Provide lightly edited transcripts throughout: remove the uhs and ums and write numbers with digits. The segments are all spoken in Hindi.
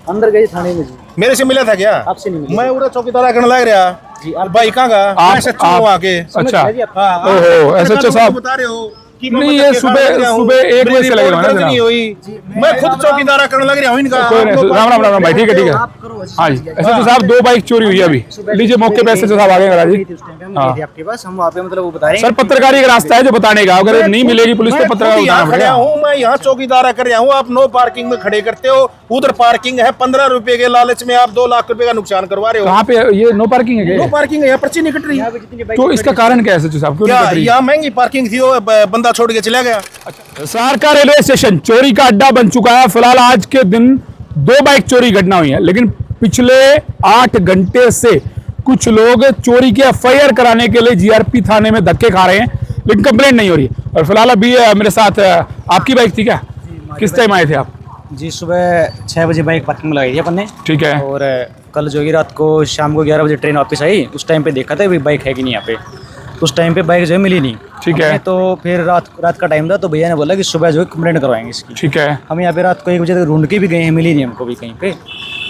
अंदर गए थाने में जी। मेरे से मिला था क्या? आपसे नहीं मिला। मैं उधर चौकीदार करने लग रहा जी। भाई कहाँ का? मैं सच्चू हूँ आके। अच्छा, हाँ, ओहो, आप SHO साहब बता रहे हो कि नहीं, ये सुबह 1 बजे से लगे हुए हैं ना नहीं हुई। मैं खुद चौकीदार करने लग रहा हूँ इनका। कोई नहीं, राम राम राम भाई, ठीक है ठीक है। हाँ जी, SHO साहब 2 बाइक चोरी हुई है अभी। लीजिए मौके पे SHO साहब आ गए महाराज जी। हाँ। आपके पास हम वहाँ पे मतलब वो बता रहे हैं। सर पत्रकारी का रास्ता है जो बताने का, अगर नहीं मिलेगी पुलिस तो पत्रकार बताना खड़ा पड़ेगा। हूँ मैं यहाँ चौकीदार कर रहा हूँ, आप नो पार्किंग में खड़े करते हो। उधर पार्किंग है, 15 रुपए के लालच में आप 2 लाख रुपए का नुकसान करवा रहे हो। कहाँ पे ये नो पार्किंग है नो क्या? पार्किंग है, यहाँ पर्ची नहीं कट रही। तो इसका कारण क्या है SHO साहब, क्यों नहीं क्या कट रही? यहाँ महंगी पार्किंग थी, वो बंदा छोड़ के चला गया। हिसार का रेलवे स्टेशन चोरी का अड्डा बन चुका है। फिलहाल आज के दिन 2 बाइक चोरी घटना हुई है, लेकिन पिछले 8 घंटे से कुछ लोग चोरी के FIR कराने के लिए GRP थाने में धक्के खा रहे हैं, लेकिन कंप्लेंट नहीं हो रही। और फिलहाल अभी मेरे साथ आपकी बाइक थी क्या? किस टाइम आए थे आप? जी सुबह 6 बजे बाइक पार्किंग में लगाई थी अपन ने। ठीक है। और कल जो है रात को शाम को 11 बजे ट्रेन वापस आई, उस टाइम पे देखा था भाई बाइक है कि नहीं यहाँ पे। उस टाइम पे बाइक जो है मिली नहीं। ठीक है। तो फिर रात का टाइम था, तो भैया ने बोला कि सुबह जो है कंप्लेंट करवाएंगे इसकी। ठीक है। हम यहाँ पे रात को 1 बजे तक ढूंढ के भी गए हैं, मिली नहीं हमको भी कहीं पे।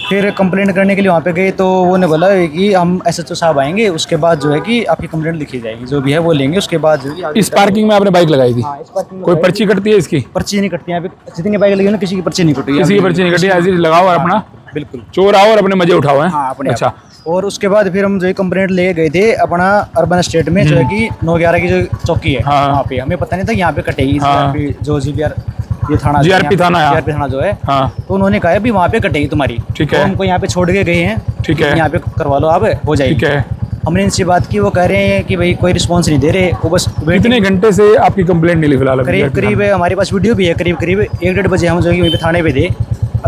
फिर कंप्लेंट करने के लिए वहाँ पे गए, तो वो ने बोला कि हम SHO साहब आएंगे, उसके बाद जो है कि आपकी कंप्लेंट लिखी जाएगी, जो भी है वो लेंगे, उसके बाद जो है इस पार्किंग में आपने बाइक लगाई थी? हाँ, इस पार्किंग में कोई पर्ची कटती है इसकी? पर्ची नहीं कटती यहाँ पे, जितनी बाइक लगी है ना किसी की पर्ची नहीं कटी। किसी की पर्ची नहीं कटी, ऐसे ही लगाओ और अपना बिल्कुल चोर आओ और अपने मजे उठाओ। है हाँ अपने अच्छा। और उसके बाद फिर हम जो है कंप्लेंट ले गए थे अपना अर्बन स्टेट में, जो है कि 9/11 की जो चौकी है हाँ। वहाँ पे। हमें पता नहीं था यहाँ पे कटेगी। हाँ। जो GBR ये थाना GRP थाना है। GRP थाना जो है, हाँ। तो उन्होंने कहा भी वहाँ पे कटेगी तुम्हारी। ठीक तो है। हमको यहाँ पे छोड़ के गए हैं। ठीक है। यहाँ पे करवा लो आप, हो जाएगी। ठीक है। हमने इनसे बात की, वो कह रहे हैं कि भाई कोई रिस्पॉन्स नहीं दे रहे, वो बस कितने घंटे से आपकी कंप्लेंट नहीं ली फिलहाल? अभी करीब हमारे पास वीडियो भी है, करीब 1-1:30 बजे हम जो है कि वहीं पे थाने पे थे,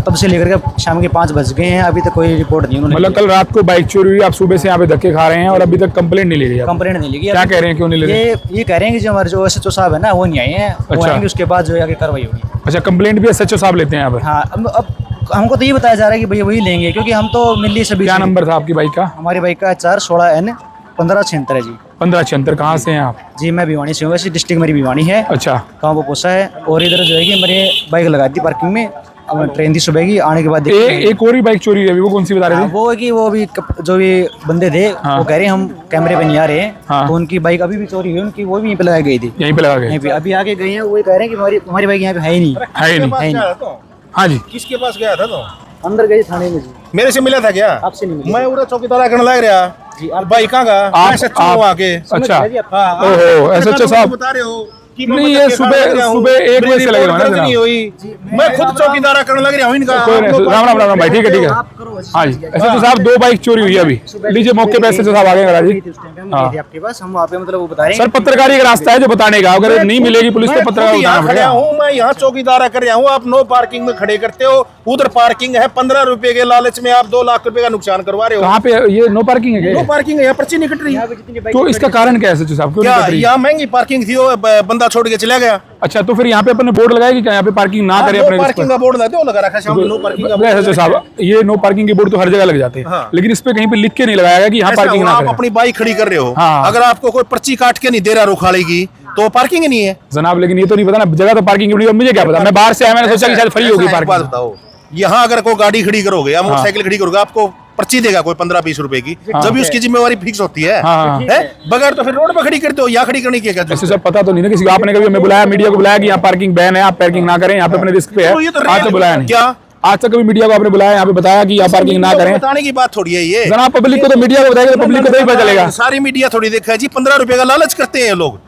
तब से लेकर के शाम के 5 बज गए हैं, अभी तक कोई रिपोर्ट नहीं उन्होंने। मतलब कल रात को बाइक चोरी हुई, आप सुबह से यहाँ पे धक्के खा रहे हैं और अभी तक कंप्लेंट नहीं ले रही? कंप्लेंट नहीं लगी। क्या कह रहे हैं, क्यों नहीं ले रहे? ये कह रहे हैं कि जो हमारे जो SHO साहब है ना वो नहीं आए हैं, वो अच्छा। आएंगे उसके बाद जो है आगे कार्रवाई होगी। अच्छा, कंप्लेंट भी SHO साहब लेते हैं यहाँ पर? हाँ अब हमको तो ये बताया जा रहा है कि भैया वही लेंगे, क्योंकि हम तो मिली सभी। क्या नंबर था आपकी बाइक का? हमारी बाइक का 416N 1576 है जी। 1576। कहाँ से हैं आप? जी मैं भिवानी से हूँ, वैसे डिस्ट्रिक्ट मेरी भिवानी है। अच्छा। गाँव पोसा है। और इधर जो है कि मेरे बाइक लगा दी पार्किंग में, अब ट्रेन थी सुबह की, आने के बाद एक और ही बाइक चोरी हुई है अभी, वो कौन सी बता रहे थे? वो है कि वो भी जो भी बंदे थे वो कह रहे हैं हम कैमरे पे नहीं आ रहे हैं। हाँ। तो उनकी बाइक अभी भी चोरी हुई, उनकी वो भी यहीं पे लगाई गई थी। यहीं पे लगा गए? यहीं पे अभी आके गए हैं, वो कह रहे हैं कि हमारी बाइक यहाँ पे है ही नहीं। है ही नहीं। किसके पास गया था? हाँ जी। किसके पास गया था? तो अंदर गए थाने में जी। मेरे से मिला था क्या? आपसे नहीं मिला। मैं उधर चौकीदार करने लग रहा जी। भाई कहाँ का? मैं सच्चू हूँ आके। अच्छा। हाँ, ओहो, आप SHO साहब बता रहे हो कि नहीं, ये सुबह 1 बजे से लगे हुए हैं ना नहीं हुई। मैं खुद चौकीदार करने लग रहा हूँ इनका। कोई नहीं, राम राम राम भाई, ठीक है ठीक है। हाँ जी, SHO साहब 2 बाइक चोरी हुई है अभी। लीजिए मौके पे SHO साहब आ गए महाराज जी। हाँ। आपके पास हम वहाँ पे मतलब वो बता रहे सर पत्रकारी का रास्ता है जो बताने का, अगर नहीं मिलेगी पुलिस तो पत्रकार बताना खड़ा पड़ेगा। हूँ मैं यहाँ चौकीदार कर रहा हूँ, आप नो पार्किंग में खड़े करते हो। उधर पार्किंग है, 15 रुपए के लालच में आप 2 लाख रुपए का नुकसान करवा रहे हो। कहाँ पे ये नो पार्किंग है नो क्या? पार्किंग है, यहाँ पर्ची नहीं कट रही। तो इसका कारण क्या है SHO साहब, क्यों नहीं क्या कट रही? यहाँ महंगी पार्किंग थी, वो बंदा छोड़ के चला गया। अच्छा, तो फिर यहाँ पे अपने बोर्ड लगाएगी क्या, यहाँ पे पार्किंग ना करे अपने? पार्किंग का बोर्ड लगा रखा है, नो पार्किंग का बोर्ड। SHO साहब ये नो पार्किंग के बोर्ड तो हर जगह लग जाते हैं, हाँ। लेकिन इस पे कहीं पे लिख के नहीं लगाया गया कि यहाँ ऐसा पार्किंग हुआ, ना आप करें। अपनी बाइक खड़ी कर रहे हो, हाँ। अगर आपको कोई पर्ची काट के नहीं दे रहा रुखाड़े की, तो पार्किंग ही नहीं है जनाब, लेकिन ये तो नहीं पता ना, जगह तो पार्किंग की बनी है, मुझे क्या पता, मैं बाहर से आया, मैंने सोचा कि शायद फ्री होगी ऐसा एक बात पार्किंग। बताओ, यहाँ अगर कोई गाड़ी खड़ी करोगे या मोटरसाइकिल खड़ी करोगे, आपको पर्ची देगा कोई 15-20 रुपए की, जब भी उसकी जिम्मेवारी फिक्स होती है। हाँ। है? बगैर तो फिर रोड पे खड़ी करते हो, यहाँ खड़ी करने की क्या? ऐसे सब पता तो नहीं ना किसी को, आपने कभी हमें बुलाया, मीडिया को बुलाया कि यहाँ पार्किंग बैन है, आप पार्किंग ना करें, यहाँ पे अपने रिस्क पे है? आज तो बुलाया नहीं। क्या आज तक कभी मीडिया को आपने बुलाया, यहाँ पे बताया कि यहाँ पार्किंग ना करें? बताने की बात थोड़ी है ये। जनाब, पब्लिक को तो मीडिया को बताएगा तो पब्लिक को तो ही पता चलेगा। सारी मीडिया थोड़ी देखा है जी, 15 रुपए का लालच करते हैं ये लोग।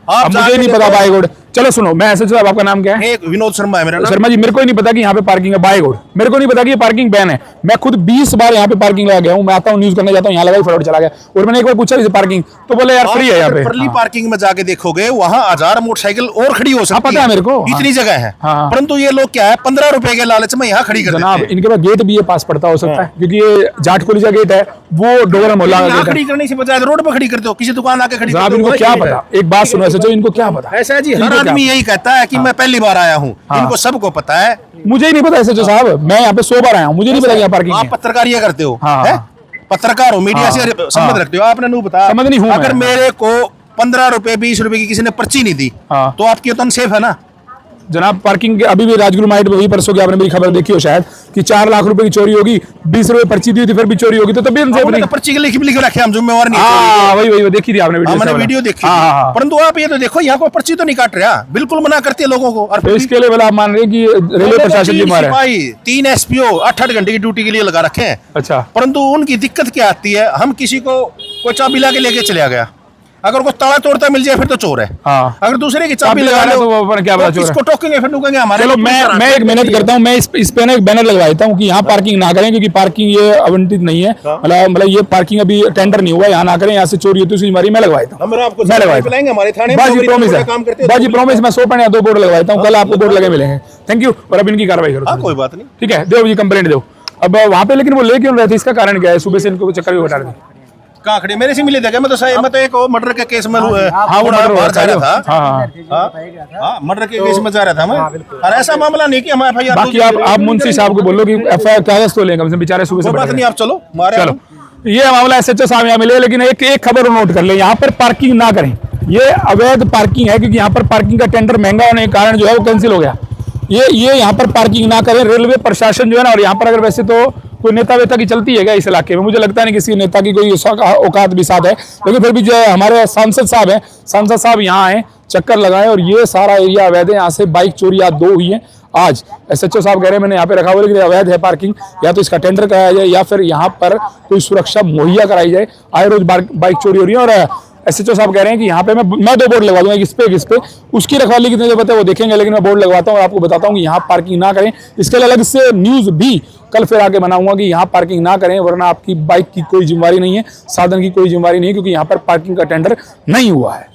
अब मुझे नहीं पता बाय रोड। चलो सुनो, मैं SHO साहब, आपका नाम क्या है? विनोद शर्मा है मेरा नाम। शर्मा जी, मेरे को ही नहीं पता कि यहाँ पे पार्किंग है बाय रोड, मेरे को नहीं पता कि ये पार्किंग बैन है। मैं खुद 20 बार यहाँ पे पार्किंग लगा गया हूँ, मैं आता हूँ न्यूज करने जाता हूँ, यहाँ लगा फटाफट चला गया। और मैंने एक बार पूछा पार्किंग, तो बोले यार फ्री है यहाँ पे। परली पार्किंग में जाके देखोगे, वहाँ 1000 मोटरसाइकिल और खड़ी हो सकती है। पता है मेरे को, इतनी जगह है। हाँ। परंतु ये लोग क्या है, 15 रुपए के लालच में यहाँ खड़ी कर देते जनाब, हैं। इनके पास गेट भी है, पास पड़ता हो सकता है, क्योंकि ये जाट कॉलेज का गेट है, वो डोगरा मोहल्ला का यहाँ गेट है। खड़ी करने से बजाय रोड पर खड़ी करते हो, किसी दुकान आके खड़ी जनाब, करते हो। इनको क्या पता? एक बात सुनो SHO, इनको क्या पता? ऐसा है जी, हर इनको क्या आदमी यही कहता है कि मैं पहली बार आया हूँ, इनको सबको पता है। मुझे ही नहीं पता SHO साहब, मैं यहाँ पे 100 बार आया हूँ, मुझे नहीं पता यहाँ पार्किंग आप है। पत्रकारिता करते हो, हाँ, हैं? हाँ। पत्रकार हो, मीडिया से संबंध रखते हो, आपने नहीं बताया। संबंध नहीं हूँ अगर मैं। मेरे को 15 रुपए 20 रुपए की किसी ने पर्ची नहीं दी, हाँ। तो आपकी तो अनसेफ है ना। जनाब पार्किंग के अभी भी राजगुरु माइट में हुई परसों की, आपने मेरी खबर देखी हो शायद कि 4 लाख रुपए की चोरी होगी, 20 रुपए पर्ची दी थी फिर भी चोरी होगी, तो तभी अनसेफ नहीं। पर्ची के लिख रखे हम जिम्मेवार नहीं। हाँ वही देखी थी आपने वीडियो, मैंने वीडियो देखी। परंतु आप ये तो देखो यहाँ कोई पर्ची तो नहीं काट रहा, बिल्कुल मना करते हैं लोगों को। और तो इसके लिए बोला आप मान रहे हैं कि रेलवे प्रशासन जिम्मेदार है। 3 SPO 8-8 घंटे की ड्यूटी के लिए लगा रखे हैं। अच्छा, परंतु उनकी दिक्कत क्या आती है, हम किसी को कोई चाबी ला के लेके चले गया, अगर कोई ताला तोड़ता मिल जाए फिर तो चोर है। हाँ। अगर दूसरे की चाबी चाबी लगा लगाना लो तो वो क्या पता चोर है। इसको टोकेंगे फिर टोकेंगे हमारे। चलो मैं एक मेहनत करता हूँ, मैं इस पे ना एक बैनर लगवा देता हूँ कि यहाँ पार्किंग ना करें, क्योंकि पार्किंग ये आवंटित नहीं है, मतलब ये पार्किंग अभी टेंडर नहीं हुआ, यहाँ ना करें, यहाँ से चोरी होती है उसकी बीमारी मैं लगवा देता हूँ। हमारे थाने बाजी प्रॉमिस है, बाजी प्रॉमिस, मैं 100 या 2 बोर्ड लगवा देता हूँ, कल आपको बोर्ड लगे मिलेंगे। Thank you. और अब इनकी कार्रवाई करो। कोई बात नहीं, ठीक है, दो जी कंप्लेंट दो। अब वहाँ पे लेकिन वो ले क्यों रहे थे, इसका कारण क्या है? सुबह से इनको चक्कर भी बता रहे थे। कहाँ खड़े मेरे से मिले थे क्या? मैं तो एक मर्डर के केस में हाँ, वो मर्डर बाहर जा रहा था। हाँ, मर्डर के केस में जा रहा था मैं, और ऐसा मामला नहीं कि हम FIR। बाकी आप मुंशी साहब को बोलो कि FIR कागज तो लेंगे, बेचारे सुबह से। बात नहीं, आप चलो चलो। ये मामला SHO साहब यहाँ मिले, लेकिन एक खबर नोट कर ले, यहाँ पर पार्किंग ना करें, ये अवैध पार्किंग है, क्योंकि यहाँ पर पार्किंग का टेंडर महंगा होने के कारण जो है वो कैंसिल हो गया। ये यहाँ पर पार्किंग ना करें, रेलवे प्रशासन जो है ना, और यहाँ पर अगर वैसे तो कोई नेता वेता की चलती है क्या इस इलाके में? मुझे लगता नहीं किसी नेता की कोई औकात भी साथ है, लेकिन फिर भी जो है हमारे सांसद साहब हैं, सांसद साहब यहाँ आए, चक्कर लगाए, और ये सारा एरिया अवैध है। यहाँ से बाइक चोरी आज 2 हुई है। आज SHO साहब कह रहे हैं मैंने यहाँ पे रखा हुआ, लेकिन अवैध है पार्किंग, या तो इसका टेंडर कराया जाए या फिर यहाँ पर कोई सुरक्षा मुहैया कराई जाए। आए रोज बाइक चोरी हो रही है, और SHO साहब कह रहे हैं कि यहाँ पे मैं 2 बोर्ड लगवा दूंगा, इस पे उसकी रखवाली कितनी जरूरत है वो देखेंगे, लेकिन मैं बोर्ड लगवाता हूँ और आपको बताता हूँ कि यहाँ पार्किंग ना करें। इसके लिए अलग से न्यूज़ भी कल फिर आके बनाऊंगा कि यहाँ पार्किंग ना करें, वरना आपकी बाइक की कोई जिम्मेवारी नहीं है, साधन की कोई जिम्मेवारी नहीं है, क्योंकि यहाँ पर पार्किंग का टेंडर नहीं हुआ है।